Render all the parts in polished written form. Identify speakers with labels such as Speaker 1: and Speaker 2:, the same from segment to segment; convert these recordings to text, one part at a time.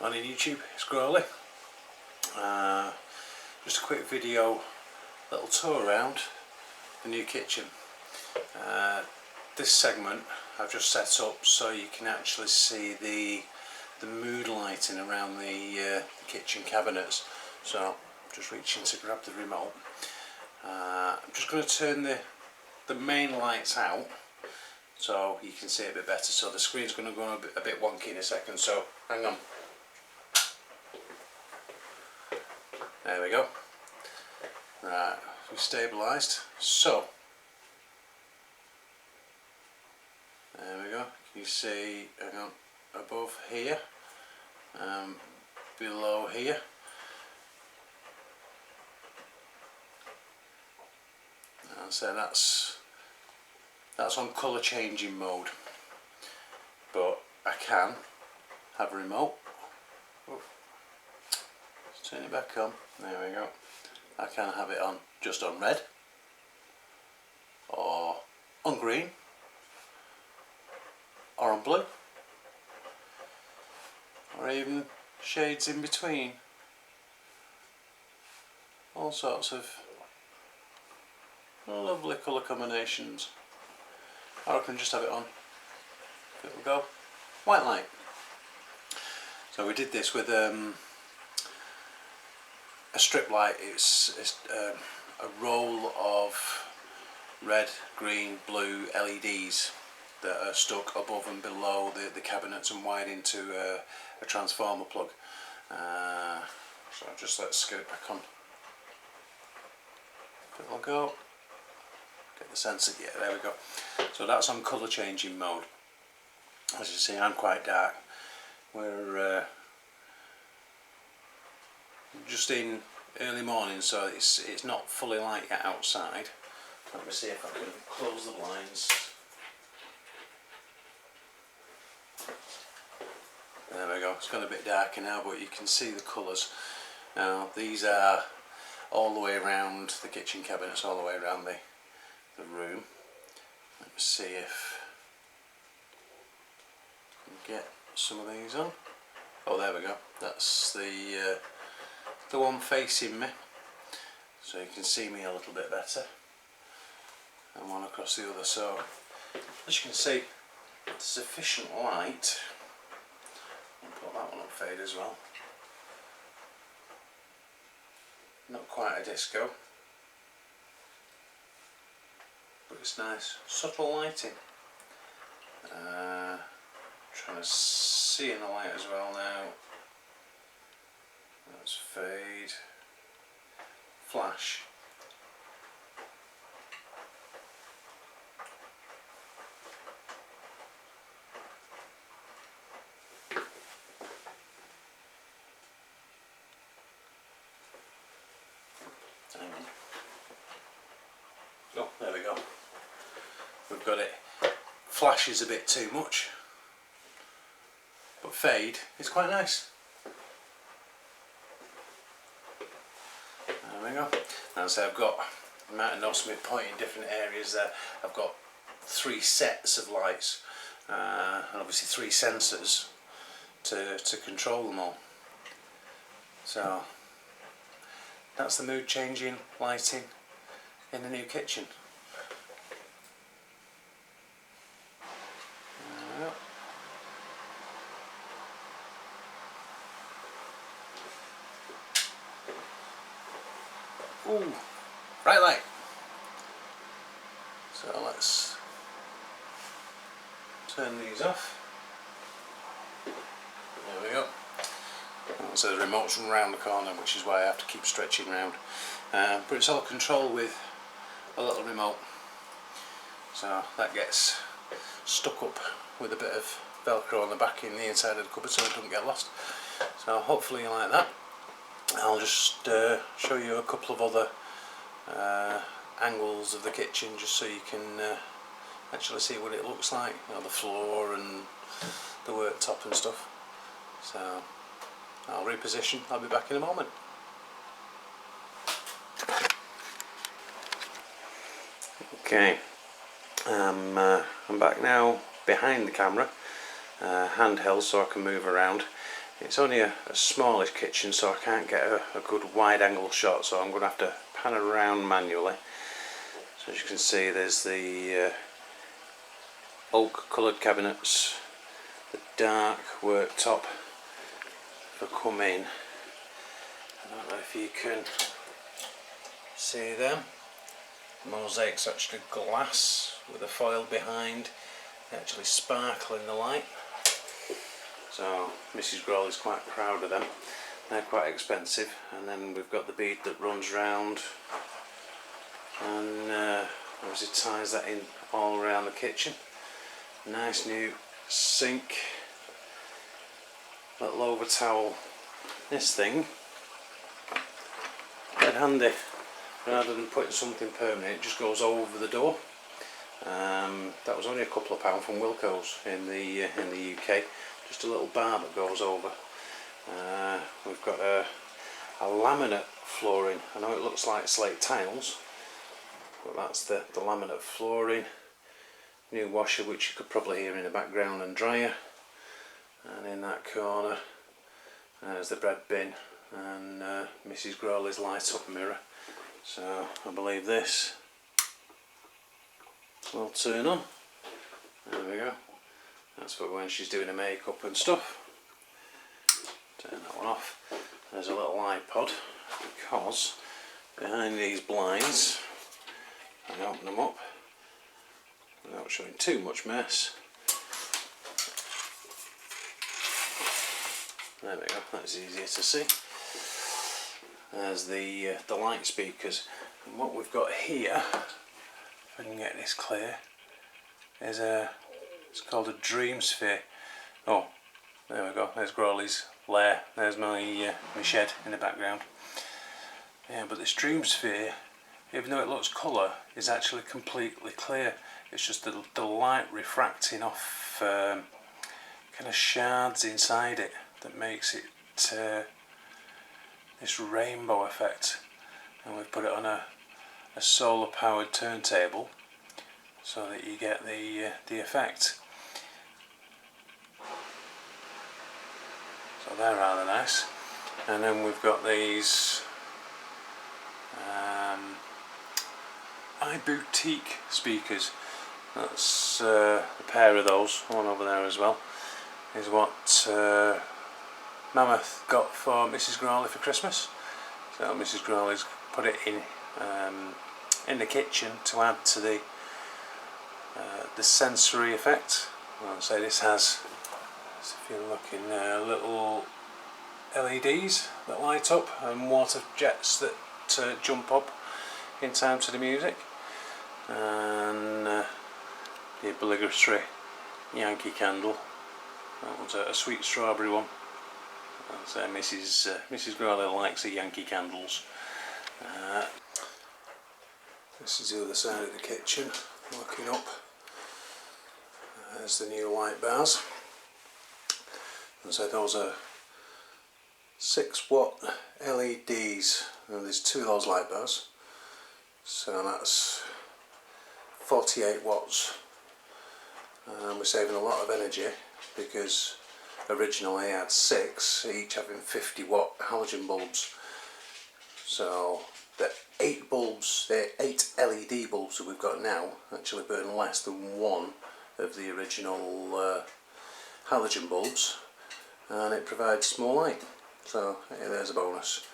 Speaker 1: Morning YouTube, it's Grawlys. Just a quick video, little tour around the new kitchen. This segment I've just set up so you can actually see the mood lighting around the kitchen cabinets. So I'm just reaching to grab the remote. I'm just going to turn the main lights out so you can see it a bit better. So the screen's going to go a bit wonky in a second, so hang on. There we go. Right, we've stabilised. So there we go. Can you see? Hang on, above here, below here. And so that's on colour changing mode. But I can have a remote. Turn it back on. There we go. I can have it on just on red, or on green, or on blue, or even shades in between. All sorts of lovely colour combinations. Or I can just have it on. There we go. White light. So we did this with a strip light. It's a roll of red, green, blue LEDs that are stuck above and below the cabinets and wired into a transformer plug. So let's get it back on. It'll go. Get the sensor. Yeah, there we go. So that's on colour changing mode. As you see, I'm quite dark. We're just in early morning, so it's not fully light yet outside. Let me see if I can close the blinds. There we go. It's gone a bit darker now, but you can see the colours. Now these are all the way around the kitchen cabinets, all the way around the room. Let me see if I can get some of these on. Oh, there we go. That's the one facing me, so you can see me a little bit better, and one across the other. So as you can see, sufficient light. I'll put that one up fade as well. Not quite a disco, but it's nice, subtle lighting. Trying to see in the light as well now. That's fade, flash. Hang on. Oh, there we go. We've got it. Flash is a bit too much, but fade is quite nice. There we go. And so I've got, you might have noticed me pointing different areas there. I've got 3 sets of lights, and obviously 3 sensors to control them all. So that's the mood changing lighting in the new kitchen. Ooh, bright light. So let's turn these off. There we go. So the remote's around the corner, which is why I have to keep stretching around. But it's all controlled with a little remote. So that gets stuck up with a bit of Velcro on the back in the inside of the cupboard so it doesn't get lost. So hopefully you like that. I'll just show you a couple of other angles of the kitchen just so you can actually see what it looks like, you know, the floor and the worktop and stuff. So I'll reposition, I'll be back in a moment. Okay, I'm back now behind the camera, handheld, so I can move around. It's only a smallish kitchen, so I can't get a good wide angle shot, so I'm going to have to pan around manually. So as you can see, there's the oak coloured cabinets, the dark worktop for come in. I don't know if you can see them. The mosaic's actually glass with a foil behind. They actually sparkle in the light. So Mrs. Grawlys quite proud of them. They're quite expensive. And then we've got the bead that runs round, and obviously ties that in all around the kitchen. Nice new sink, little over towel. This thing, dead handy. Rather than putting something permanent, it just goes over the door. That was only a couple of pounds from Wilko's in the UK. Just a little bar that goes over. We've got a laminate flooring. I know it looks like slate tiles, but that's the laminate flooring. New washer, which you could probably hear in the background, and dryer. And in that corner there's the bread bin and Mrs. Grawlys light up mirror. So I believe this will turn on. There we go. That's for when she's doing her makeup and stuff. Turn that one off. There's a little iPod, because behind these blinds, I open them up without showing too much mess. There we go, that's easier to see. There's the light speakers, and what we've got here, if I can get this clear, is it's called a Dream Sphere. Oh, there we go, there's Grawlys Lair. There's my shed in the background. Yeah, but this Dream Sphere, even though it looks colour, is actually completely clear. It's just the light refracting off kind of shards inside it that makes it this rainbow effect. And we've put it on a solar powered turntable so that you get the effect. So they're rather nice. And then we've got these iBoutique speakers. That's a pair of those, one over there as well, is what Mammoth got for Mrs. Grawlys for Christmas. So Mrs. Grawlys put it in the kitchen to add to the sensory effect. I'll say this has, if you're looking, little LEDs that light up and water jets that jump up in time to the music, and the obligatory Yankee candle. That one's a sweet strawberry one. So Mrs. Grawlys likes the Yankee candles. This is the other side of the kitchen, looking up. There's the new light bars. And so those are 6-watt LEDs, and there's 2 of those light bars. So that's 48 watts. We're saving a lot of energy, because originally I had 6, each having 50-watt halogen bulbs. So the 8 bulbs, the 8 LED bulbs that we've got now actually burn less than one of the original halogen bulbs, and it provides more light. So yeah, there's a bonus.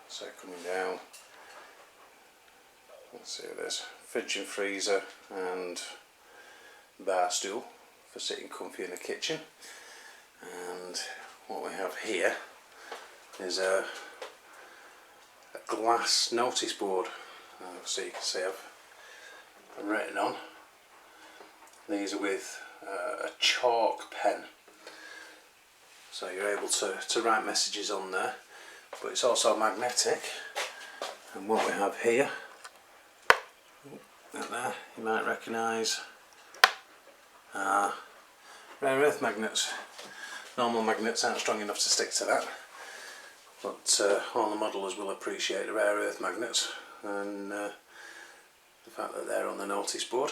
Speaker 1: So coming down, let's see what it is. Fridge and freezer and bar stool for sitting comfy in the kitchen. And what we have here is a glass notice board. So you can see I've written on. These are with a chalk pen, so you're able to write messages on there, but it's also magnetic. And what we have here, that there, you might recognise, are rare earth magnets. Normal magnets aren't strong enough to stick to that, but all the modelers will appreciate the rare earth magnets, and the fact that they're on the notice board.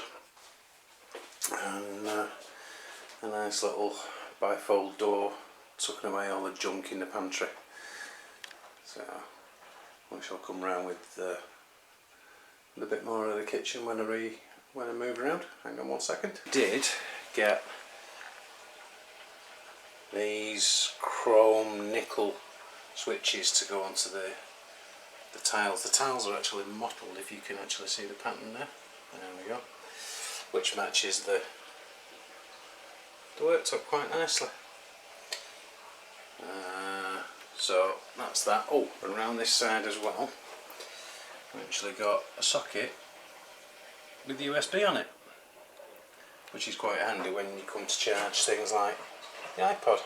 Speaker 1: And a nice little bifold door, tucking away all the junk in the pantry. So we shall come round with a bit more of the kitchen when I move around. Hang on 1 second. Did get these chrome nickel switches to go onto the tiles. The tiles are actually mottled, if you can actually see the pattern there. There we go. Which matches the worktop quite nicely. So that's that. Oh, and around this side as well, we actually got a socket with USB on it, which is quite handy when you come to charge things like the iPod.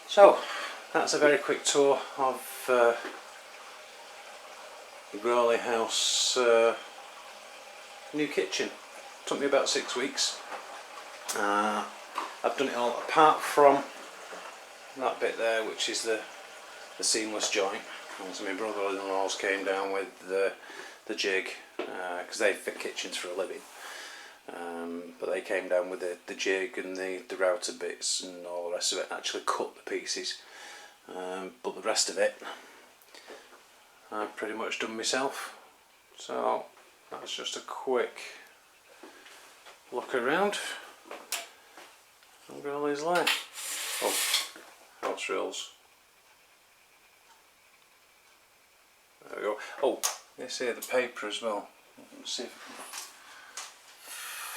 Speaker 1: So that's a very quick tour of the Grawlys House new kitchen. Took me about 6 weeks. I've done it all apart from that bit there, which is the seamless joint. So my brother-in-laws came down with the jig, because they fit kitchens for a living. But they came down with the jig and the router bits and all the rest of it, and actually cut the pieces. But the rest of it I've pretty much done myself. So that's just a quick look around on Grawlys Lair. Oh, house rails. There we go. Oh, this here, the paper as well. Let's see if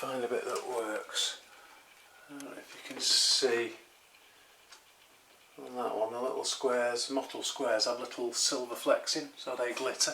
Speaker 1: I can find a bit that works. I don't know if you can see on that one, the little squares, mottled squares have little silver flecks in, so they glitter.